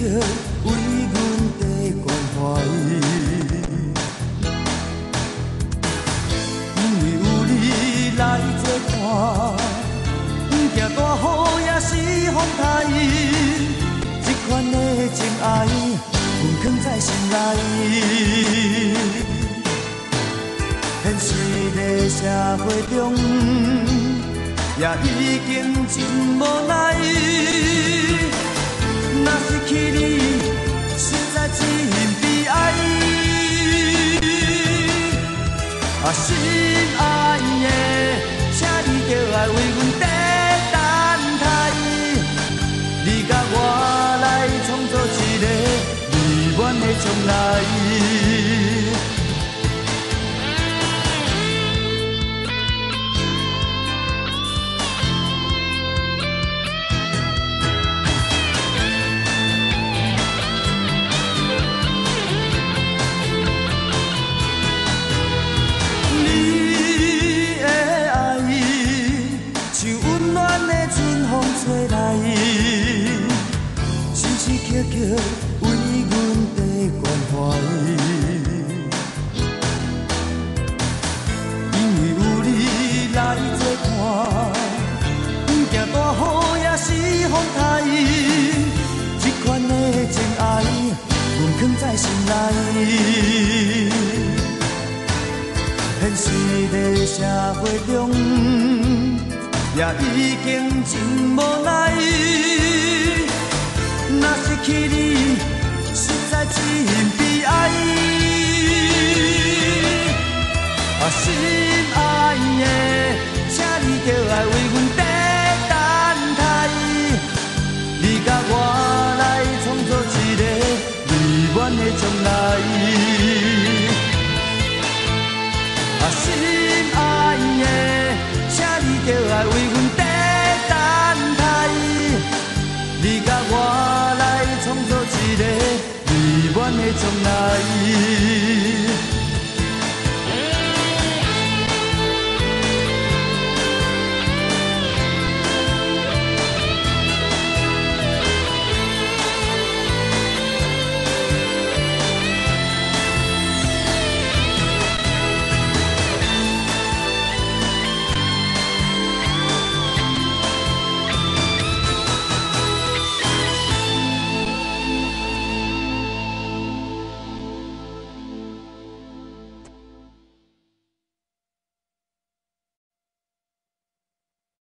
为阮地关怀，因为有你来作伴，行大雨也是风台，这款的情爱，阮藏在心内。现实的社会中，也已经真无奈。若失去你，实在真悲哀。心爱的，请你着爱为阮地等待。你甲我来创造一个美满的将来。刻刻为阮地关怀，因为有你来作伴，行大雨也是风台，这款的情爱，阮藏在心内。现实的社会中，也已经真无奈。若失去你，实在真悲哀。心爱的，请你着爱为阮地等待。你甲我来创造一个美满的将来。心爱的，请你着爱为阮地等待。你甲我。创造一个美满的将来。